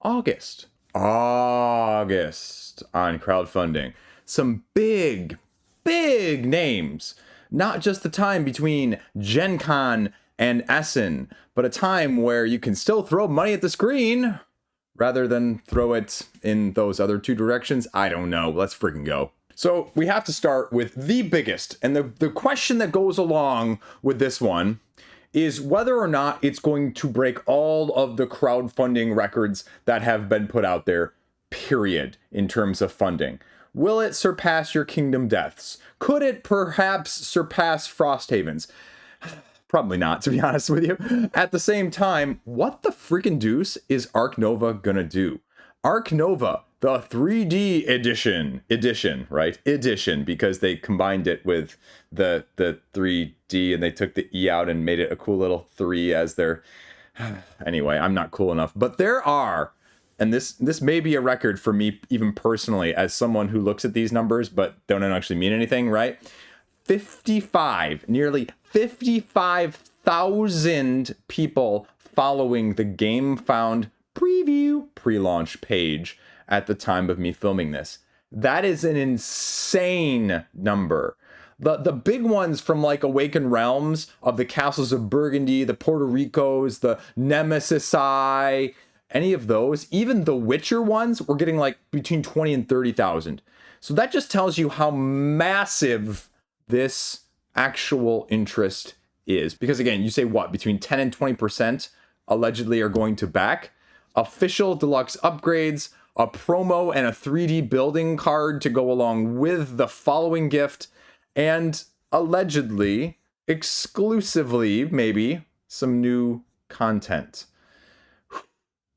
August on crowdfunding. Some big names. Not just the time between Gen Con and Essen, but a time where you can still throw money at the screen rather than throw it in those other two directions. I don't know. Let's freaking go. So we have to start with the biggest, and the question that goes along with this one is whether or not it's going to break all of the crowdfunding records that have been put out there, period, in terms of funding. Will it surpass your Kingdom Deaths? Could it perhaps surpass Frosthaven's? Probably not, to be honest with you. At the same time, what the freaking deuce is Ark Nova gonna do? Ark Nova, the 3D edition, right? Edition, because they combined it with the 3D and they took the E out and made it a cool little 3 as their... Anyway, I'm not cool enough. But there are, and this may be a record for me even personally as someone who looks at these numbers but don't actually mean anything, right? Nearly 55,000 people following the GameFound preview pre-launch page at the time of me filming this. That is an insane number. The big ones from like Awakened Realms of the Castles of Burgundy, the Puerto Ricos, the Nemesis Eye, any of those, even the Witcher ones were getting like between 20 and 30,000. So that just tells you how massive this actual interest is. Because again, you say what, between 10 and 20% allegedly are going to back official deluxe upgrades, a promo and a 3D building card to go along with the following gift, and allegedly, exclusively, maybe, some new content.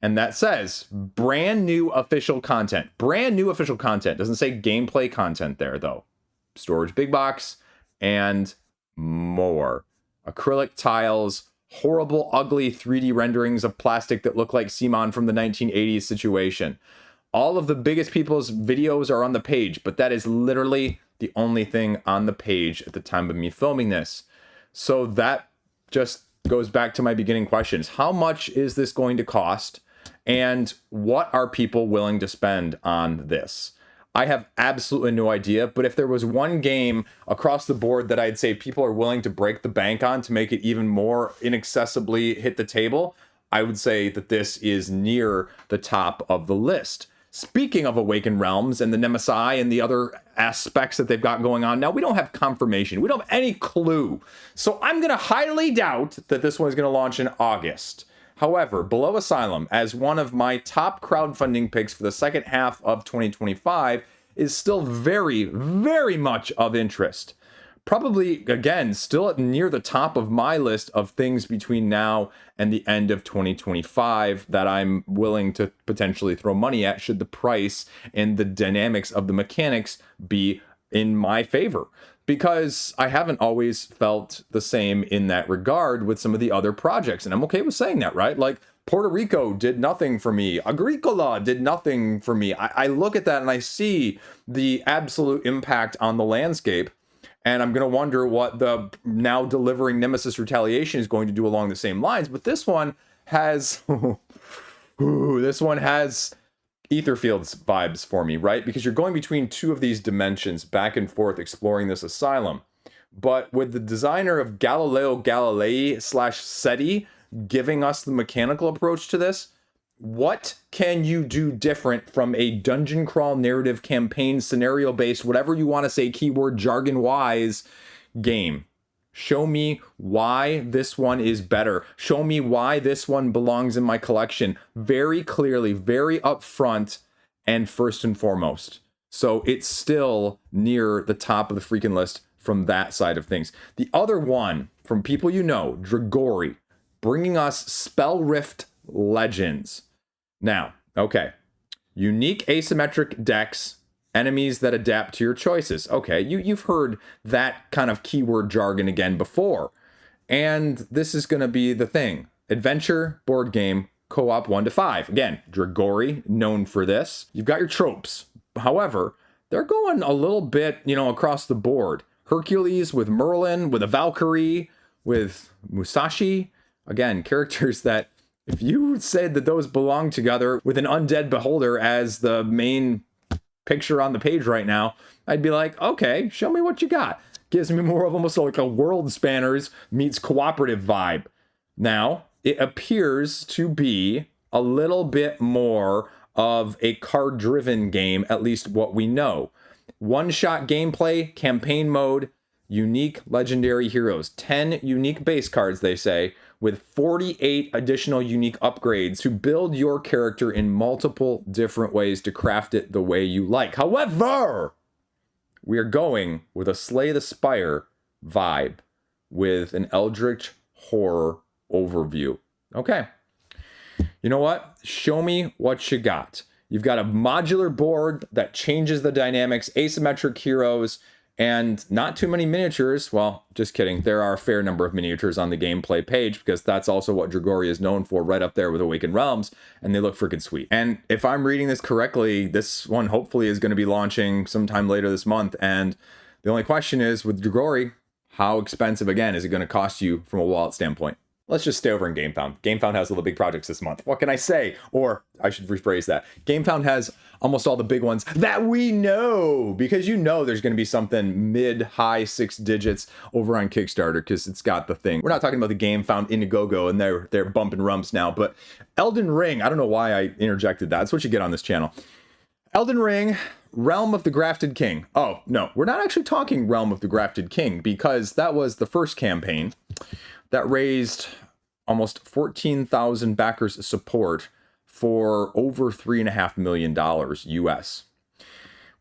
And that says brand new official content. Brand new official content. Doesn't say gameplay content there, though. Storage big box and more. Acrylic tiles, horrible, ugly 3D renderings of plastic that look like Simon from the 1980s situation. All of the biggest people's videos are on the page, but that is literally the only thing on the page at the time of me filming this. So that just goes back to my beginning questions. How much is this going to cost? And what are people willing to spend on this? I have absolutely no idea, but if there was one game across the board that I'd say people are willing to break the bank on to make it even more inaccessibly hit the table, I would say that this is near the top of the list. Speaking of Awakened Realms and the Nemesis and the other aspects that they've got going on, now we don't have confirmation. We don't have any clue. So I'm going to highly doubt that this one is going to launch in August. However, B.E.L.O. Asylum, as one of my top crowdfunding picks for the second half of 2025, is still very, very much of interest. Probably, again, still near the top of my list of things between now and the end of 2025 that I'm willing to potentially throw money at should the price and the dynamics of the mechanics be in my favor. Because I haven't always felt the same in that regard with some of the other projects. And I'm okay with saying that, right? Like Puerto Rico did nothing for me. Agricola did nothing for me. I look at that and I see the absolute impact on the landscape. And I'm going to wonder what the now delivering Nemesis Retaliation is going to do along the same lines. But this one has... this one has... Etherfields vibes for me, right? Because you're going between two of these dimensions back and forth exploring this asylum. But with the designer of Galileo Galilei / SETI giving us the mechanical approach to this, what can you do different from a dungeon crawl narrative campaign scenario based, whatever you want to say, keyword jargon wise game? Show me why this one is better. Show me why this one belongs in my collection. Very clearly, very upfront, and first and foremost. So it's still near the top of the freaking list from that side of things. The other one, from people you know, Dragori, bringing us Spellrift Legends. Now, okay. Unique asymmetric decks. Enemies that adapt to your choices. Okay, you've heard that kind of keyword jargon again before. And this is going to be the thing. Adventure, board game, co-op 1 to 5. Again, Dragori, known for this. You've got your tropes. However, they're going a little bit, across the board. Hercules with Merlin, with a Valkyrie, with Musashi. Again, characters that If you said that those belong together with an undead beholder as the main picture on the page right now, I'd be like, okay, show me what you got. Gives me more of almost like a World Spanners meets cooperative vibe. Now, it appears to be a little bit more of a card-driven game, at least what we know. One-shot gameplay, campaign mode, unique legendary heroes. 10 unique base cards, they say, with 48 additional unique upgrades to build your character in multiple different ways to craft it the way you like. However, we are going with a Slay the Spire vibe with an Eldritch Horror overview. Okay. You know what? Show me what you got. You've got a modular board that changes the dynamics, asymmetric heroes, and not too many miniatures. Well, just kidding. There are a fair number of miniatures on the gameplay page because that's also what Dragori is known for, right up there with Awakened Realms, and they look freaking sweet. And if I'm reading this correctly, this one hopefully is going to be launching sometime later this month. And the only question is, with Dragori, how expensive, again, is it going to cost you from a wallet standpoint? Let's just stay over in GameFound. GameFound has all the big projects this month. What can I say? Or I should rephrase that. GameFound has almost all the big ones that we know, because you know there's going to be something mid-high 6 digits over on Kickstarter because it's got the thing. We're not talking about the GameFound Indiegogo and they're bumping rumps now, but Elden Ring, I don't know why I interjected that. That's what you get on this channel. Elden Ring, Realm of the Grafted King. Oh, no, we're not actually talking Realm of the Grafted King because that was the first campaign that raised almost 14,000 backers support for over $3.5 million US.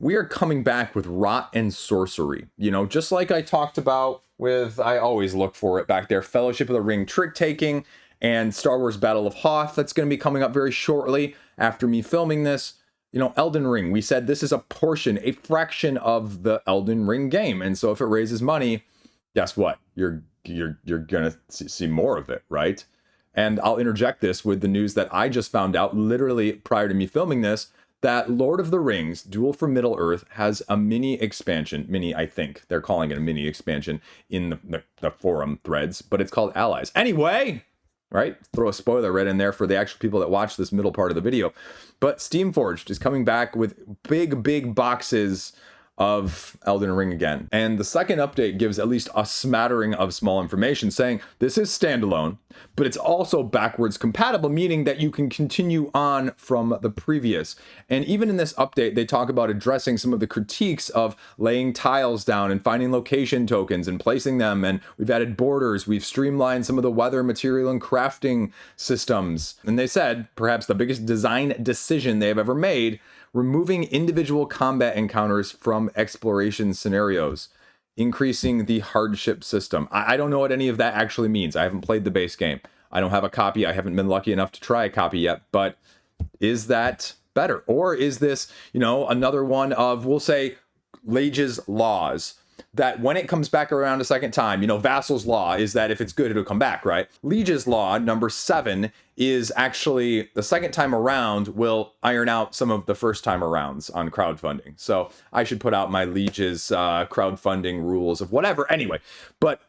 We are coming back with Rot and Sorcery. You know, just like I talked about with, I always look for it back there, Fellowship of the Ring trick taking and Star Wars Battle of Hoth. That's going to be coming up very shortly after me filming this. You know, Elden Ring, we said this is a portion, a fraction of the Elden Ring game. And so if it raises money, guess what? You're gonna see more of it, right? And I'll interject this with the news that I just found out literally prior to me filming this, that Lord of the Rings, Duel for Middle-earth, has a mini expansion. Mini, I think. They're calling it a mini expansion in the forum threads, but it's called Allies. Anyway, right? Throw a spoiler right in there for the actual people that watch this middle part of the video. But Steamforged is coming back with big boxes of Elden Ring again. And the second update gives at least a smattering of small information saying this is standalone, but it's also backwards compatible, meaning that you can continue on from the previous. And even in this update, they talk about addressing some of the critiques of laying tiles down and finding location tokens and placing them. And we've added borders. We've streamlined some of the weather, material, and crafting systems. And they said perhaps the biggest design decision they've ever made, removing individual combat encounters from exploration scenarios, increasing the hardship system. I don't know what any of that actually means. I haven't played the base game. I don't have a copy. I haven't been lucky enough to try a copy yet, but is that better? Or is this, you know, another one of, we'll say, Liege's laws, that when it comes back around a second time, you know, Vassal's law is that if it's good, it'll come back, right? Liege's law, number 7, is actually the second time around will iron out some of the first time arounds on crowdfunding. So I should put out my Liege's crowdfunding rules of whatever. Anyway, but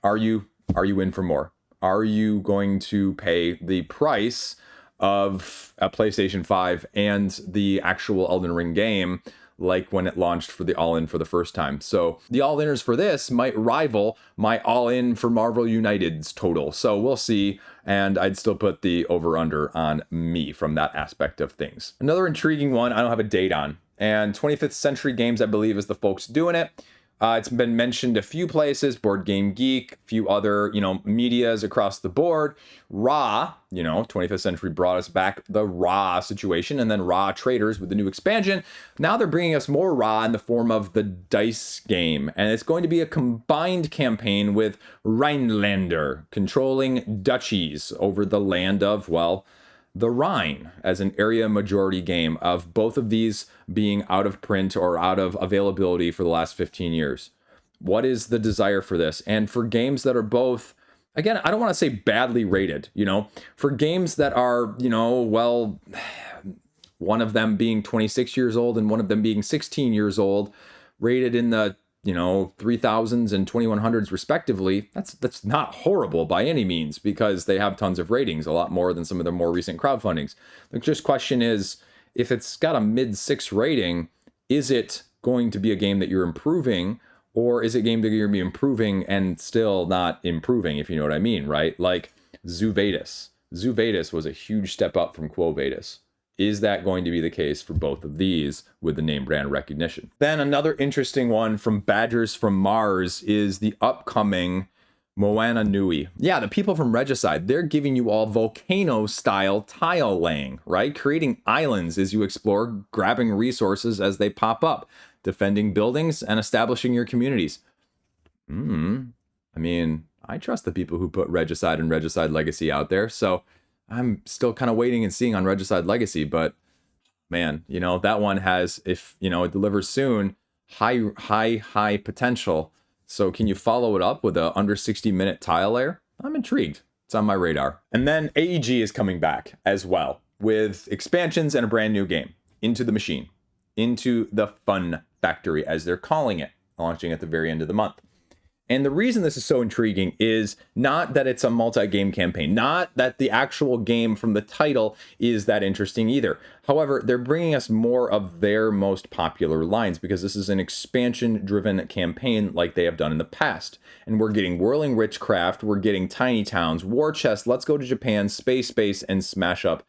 are you in for more? Are you going to pay the price of a PlayStation 5 and the actual Elden Ring game, like when it launched for the all-in for the first time? So the all-inners for this might rival my all-in for Marvel United's total. So we'll see, and I'd still put the over-under on me from that aspect of things. Another intriguing one I don't have a date on, and 25th Century Games, I believe, is the folks doing it. It's been mentioned a few places, Board Game Geek, a few other, medias across the board. Raw, 25th Century brought us back the Raw situation, and then Raw Traders with the new expansion. Now they're bringing us more Raw in the form of the dice game, and it's going to be a combined campaign with Rheinlander, controlling duchies over the land of, the Rhine, as an area majority game, of both of these being out of print or out of availability for the last 15 years. What is the desire for this? And for games that are both, again, I don't want to say badly rated, for games that are, one of them being 26 years old and one of them being 16 years old, rated in the 3000s and 2100s respectively, that's not horrible by any means, because they have tons of ratings, a lot more than some of their more recent crowdfundings. The just question is, if it's got a mid-6 rating, is it going to be a game that you're improving, or is it a game that you're going to be improving and still not improving, if you know what I mean, right? Like Zoo Vetus. Zoo Vetus was a huge step up from Quo Vetus. Is that going to be the case for both of these with the name brand recognition? Then another interesting one from Badgers from Mars is the upcoming Moana Nui. Yeah, the people from Regicide, they're giving you all volcano-style tile laying, right? Creating islands as you explore, grabbing resources as they pop up, defending buildings, and establishing your communities. I mean, I trust the people who put Regicide and Regicide Legacy out there, so I'm still kind of waiting and seeing on Regicide Legacy, but man, that one has, if, it delivers soon, high potential. So can you follow it up with a under 60-minute tile layer? I'm intrigued. It's on my radar. And then AEG is coming back as well with expansions and a brand new game, Into the Machine, Into the Fun Factory, as they're calling it, launching at the very end of the month. And the reason this is so intriguing is not that it's a multi-game campaign, not that the actual game from the title is that interesting either. However, they're bringing us more of their most popular lines because this is an expansion-driven campaign like they have done in the past. And we're getting Whirling Witchcraft, we're getting Tiny Towns, War Chest, Let's Go to Japan, Space, and Smash Up,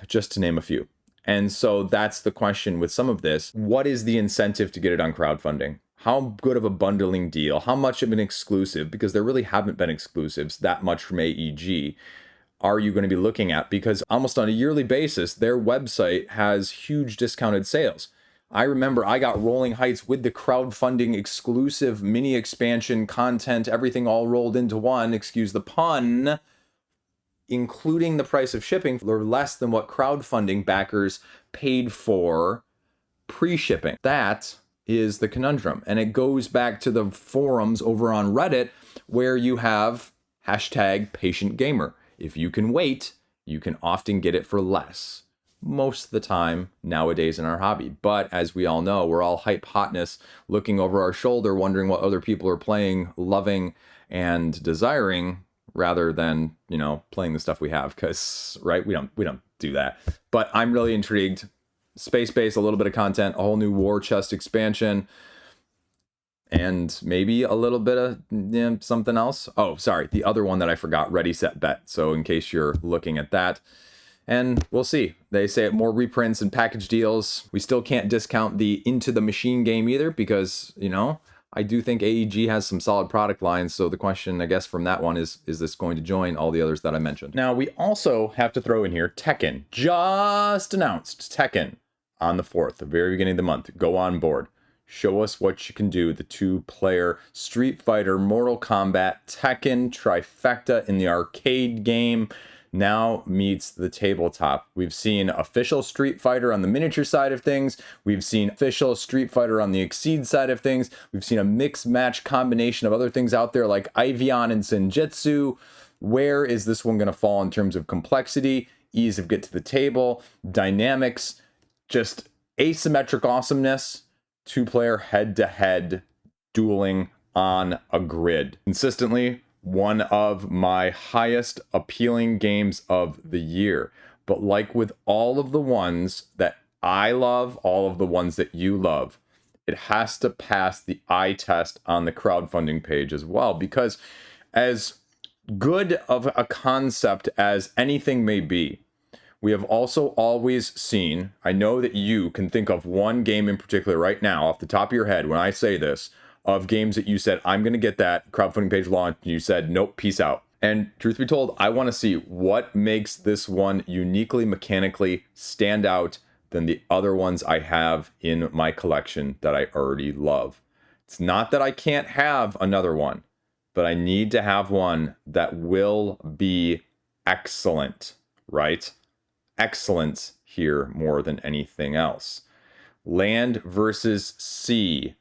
just to name a few. And so that's the question with some of this. What is the incentive to get it on crowdfunding? How good of a bundling deal? How much of an exclusive? Because there really haven't been exclusives that much from AEG. Are you going to be looking at? Because almost on a yearly basis, their website has huge discounted sales. I remember I got Rolling Heights with the crowdfunding exclusive mini expansion content, everything all rolled into one, excuse the pun, including the price of shipping for less than what crowdfunding backers paid for pre-shipping. That is the conundrum. And it goes back to the forums over on Reddit where you have #PatientGamer. If you can wait, you can often get it for less. Most of the time nowadays in our hobby. But as we all know, we're all hype hotness looking over our shoulder, wondering what other people are playing, loving, and desiring, rather than, playing the stuff we have. Because, right, we don't do that. But I'm really intrigued. Space-based, a little bit of content, a whole new War Chest expansion, and maybe a little bit of something else. Oh, sorry, the other one that I forgot, Ready, Set, Bet. So in case you're looking at that, and we'll see. They say more reprints and package deals. We still can't discount the Into the Machine game either because, I do think AEG has some solid product lines. So the question, I guess, from that one is this going to join all the others that I mentioned? Now, we also have to throw in here Tekken. Just announced Tekken on the 4th, the very beginning of the month. Go on board. Show us what you can do. The 2-player Street Fighter, Mortal Kombat, Tekken trifecta in the arcade game now meets the tabletop. We've seen official Street Fighter on the miniature side of things. We've seen official Street Fighter on the Exceed side of things. We've seen a mix match combination of other things out there like Ivion and Senjutsu. Where is this one going to fall in terms of complexity, ease of get to the table, dynamics, just asymmetric awesomeness, 2-player head-to-head dueling on a grid. Consistently, one of my highest appealing games of the year. But like with all of the ones that I love, all of the ones that you love, it has to pass the eye test on the crowdfunding page as well. Because as good of a concept as anything may be, we have also always seen, I know that you can think of one game in particular right now off the top of your head when I say this, of games that you said, I'm going to get that crowdfunding page launched, and you said, nope, peace out. And truth be told, I want to see what makes this one uniquely mechanically stand out than the other ones I have in my collection that I already love. It's not that I can't have another one, but I need to have one that will be excellent, right? Excellence here more than anything else. Land versus Sea.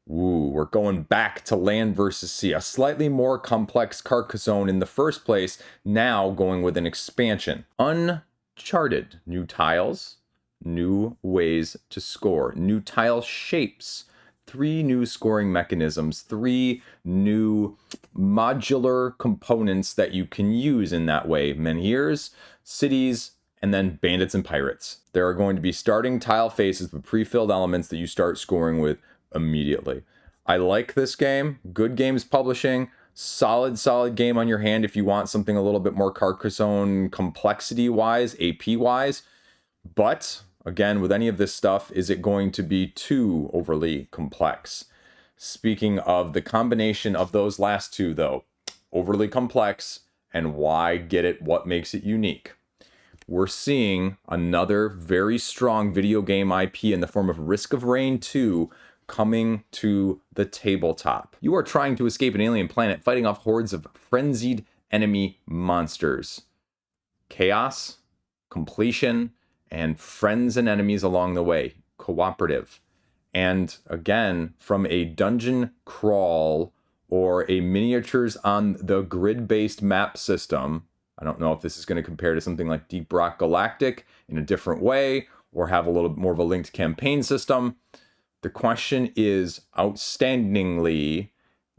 Ooh, we're going back to Land versus Sea. A slightly more complex Carcassonne in the first place, now going with an expansion. Uncharted. New tiles, new ways to score, new tile shapes, 3 new scoring mechanisms, 3 new modular components that you can use in that way. Menhirs, cities, and then bandits and pirates. There are going to be starting tile faces with pre-filled elements that you start scoring with immediately. I like this game. Good Games Publishing. Solid game on your hand if you want something a little bit more Carcassonne complexity-wise, AP-wise. But, again, with any of this stuff, is it going to be too overly complex? Speaking of the combination of those last two, though, overly complex and why get it, what makes it unique? We're seeing another very strong video game IP in the form of Risk of Rain 2 coming to the tabletop. You are trying to escape an alien planet, fighting off hordes of frenzied enemy monsters. Chaos, completion, and friends and enemies along the way. Cooperative. And again, from a dungeon crawl or a miniatures on the grid-based map system, I don't know if this is going to compare to something like Deep Rock Galactic in a different way or have a little bit more of a linked campaign system. The question is, outstandingly,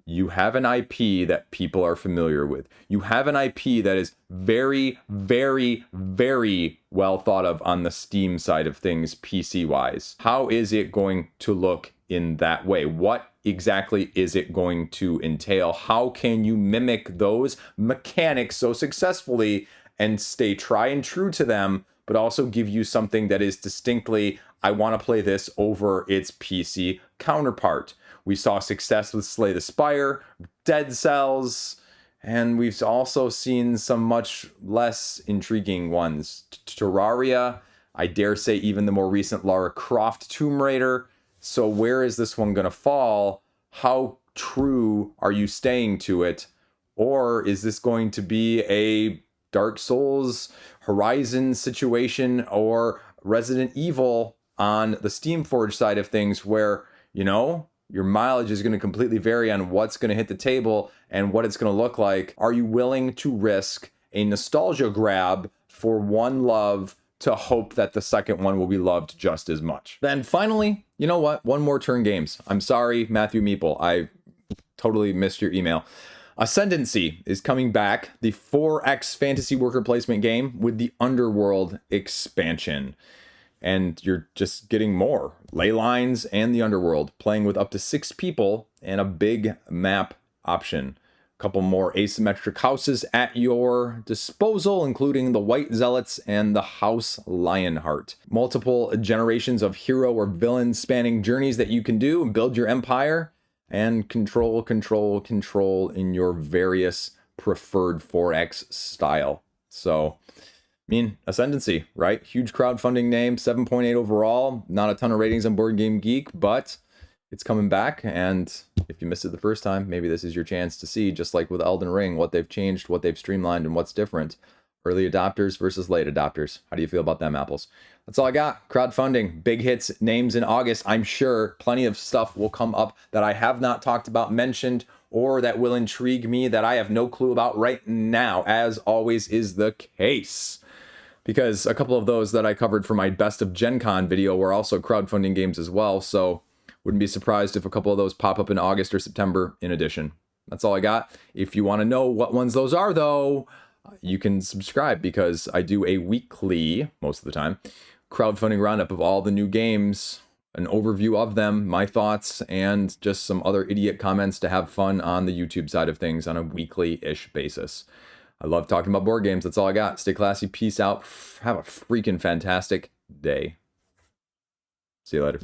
you have an IP that people are familiar with. You have an IP that is very, very, very well thought of on the Steam side of things, PC-wise. How is it going to look in that way? What exactly is it going to entail? How can you mimic those mechanics so successfully and stay tried and true to them, but also give you something that is distinctly, I want to play this over its PC counterpart? We saw success with Slay the Spire, Dead Cells, and we've also seen some much less intriguing ones. Terraria, I dare say even the more recent Lara Croft Tomb Raider. So where is this one going to fall? How true are you staying to it? Or is this going to be a Dark Souls, Horizon situation, or Resident Evil on the Steamforged side of things where, you know, your mileage is going to completely vary on what's going to hit the table and what it's going to look like? Are you willing to risk a nostalgia grab for one love to hope that the second one will be loved just as much? Then finally, you know what? One more turn games. I'm sorry, Matthew Meeple. I totally missed your email. Ascendancy is coming back, the 4X fantasy worker placement game with the Underworld expansion. And you're just getting more ley lines and the Underworld, playing with up to 6 people and a big map option. A couple more asymmetric houses at your disposal, including the White Zealots and the House Lionheart. Multiple generations of hero or villain spanning journeys that you can do and build your empire and control in your various preferred 4X style. So, I mean, Ascendancy, right? Huge crowdfunding name, 7.8 overall. Not a ton of ratings on Board Game Geek, but it's coming back. And if you missed it the first time, maybe this is your chance to see, just like with Elden Ring, what they've changed, what they've streamlined, and what's different. Early adopters versus late adopters. How do you feel about them apples? That's all I got. Crowdfunding, big hits, names in August. I'm sure plenty of stuff will come up that I have not talked about, mentioned, or that will intrigue me that I have no clue about right now, as always is the case. Because a couple of those that I covered for my Best of Gen Con video were also crowdfunding games as well, so wouldn't be surprised if a couple of those pop up in August or September in addition. That's all I got. If you want to know what ones those are, though, you can subscribe, because I do a weekly, most of the time, crowdfunding roundup of all the new games, an overview of them, my thoughts, and just some other idiot comments to have fun on the YouTube side of things on a weekly-ish basis. I love talking about board games. That's all I got. Stay classy. Peace out. Have a freaking fantastic day. See you later.